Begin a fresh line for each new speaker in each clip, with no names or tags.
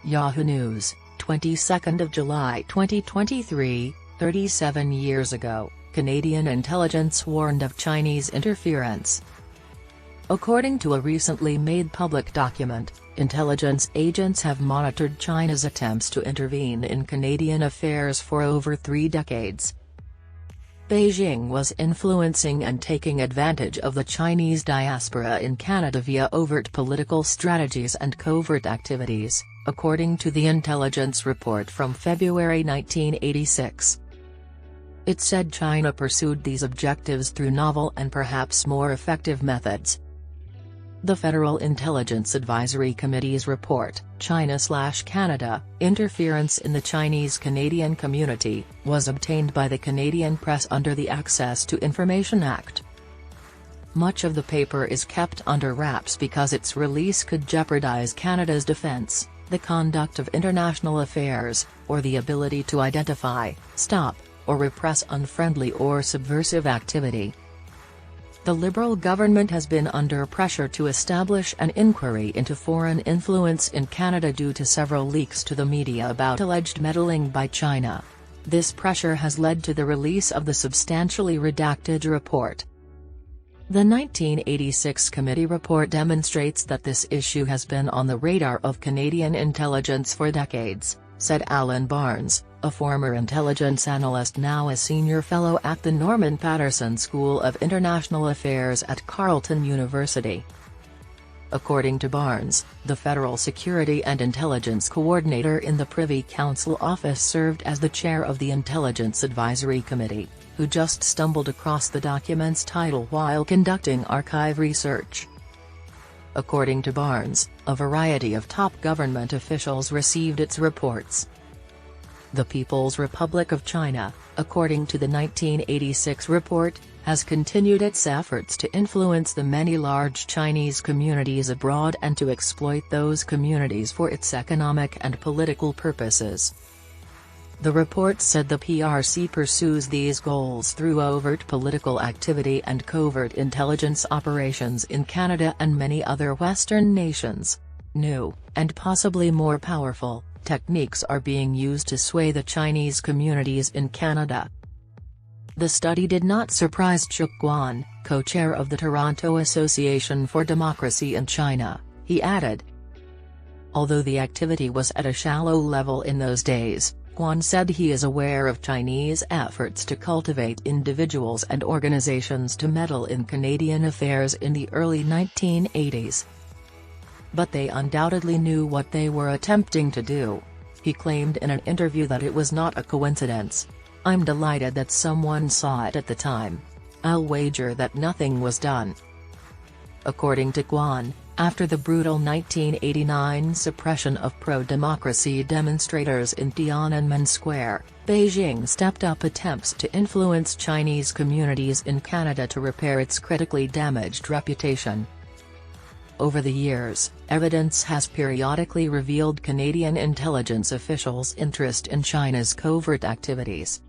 Yahoo News, 22nd of July 2023, 37 years ago, Canadian intelligence warned of Chinese interference. According to a recently made public document, intelligence agents have monitored China's attempts to intervene in Canadian affairs for over 3 decades. Beijing was influencing and taking advantage of the Chinese diaspora in Canada via overt political strategies and covert activities, according to the intelligence report from February 1986. It said China pursued these objectives through novel and perhaps more effective methods. The Federal Intelligence Advisory Committee's report, China/Canada, Interference in the Chinese-Canadian Community, was obtained by the Canadian press under the Access to Information Act. Much of the paper is kept under wraps because its release could jeopardize Canada's defence, the conduct of international affairs, or the ability to identify, stop, or repress unfriendly or subversive activity. The Liberal government has been under pressure to establish an inquiry into foreign influence in Canada due to several leaks to the media about alleged meddling by China. This pressure has led to the release of the substantially redacted report. The 1986 committee report demonstrates that this issue has been on the radar of Canadian intelligence for decades, said Alan Barnes, a former intelligence analyst now a senior fellow at the Norman Paterson School of International Affairs at Carleton University. According to Barnes, the Federal Security and Intelligence Coordinator in the Privy Council office served as the chair of the Intelligence Advisory Committee, who just stumbled across the document's title while conducting archive research. According to Barnes, a variety of top government officials received its reports. The People's Republic of China, according to the 1986 report, has continued its efforts to influence the many large Chinese communities abroad and to exploit those communities for its economic and political purposes. The report said the PRC pursues these goals through overt political activity and covert intelligence operations in Canada and many other Western nations. New, and possibly more powerful, techniques are being used to sway the Chinese communities in Canada. The study did not surprise Chuk Guan, co-chair of the Toronto Association for Democracy in China, he added. Although the activity was at a shallow level in those days, Guan said he is aware of Chinese efforts to cultivate individuals and organizations to meddle in Canadian affairs in the early 1980s. But they undoubtedly knew what they were attempting to do. He claimed in an interview that it was not a coincidence. I'm delighted that someone saw it at the time. I'll wager that nothing was done. According to Guan, after the brutal 1989 suppression of pro-democracy demonstrators in Tiananmen Square, Beijing stepped up attempts to influence Chinese communities in Canada to repair its critically damaged reputation. Over the years, evidence has periodically revealed Canadian intelligence officials' interest in China's covert activities.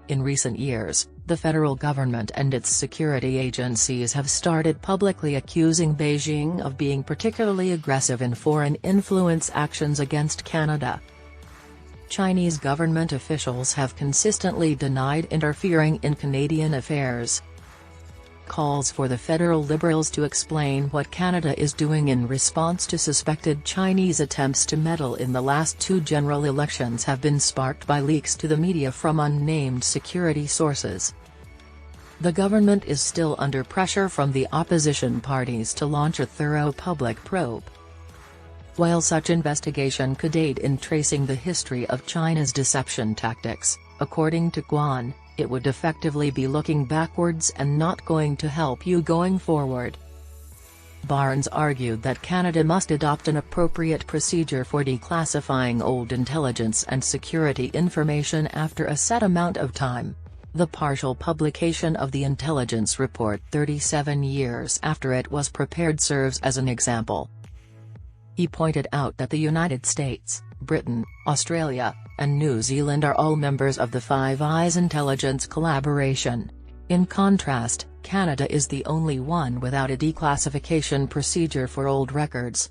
In recent years, the federal government and its security agencies have started publicly accusing Beijing of being particularly aggressive in foreign influence actions against Canada. Chinese government officials have consistently denied interfering in Canadian affairs. Calls for the federal Liberals to explain what Canada is doing in response to suspected Chinese attempts to meddle in the last 2 general elections have been sparked by leaks to the media from unnamed security sources. The government is still under pressure from the opposition parties to launch a thorough public probe. While such investigation could aid in tracing the history of China's deception tactics, according to Guan, it would effectively be looking backwards and not going to help you going forward. Barnes argued that Canada must adopt an appropriate procedure for declassifying old intelligence and security information after a set amount of time. The partial publication of the intelligence report 37 years after it was prepared serves as an example. He pointed out that the United States, Britain, Australia, and New Zealand are all members of the Five Eyes intelligence collaboration. In contrast, Canada is the only one without a declassification procedure for old records.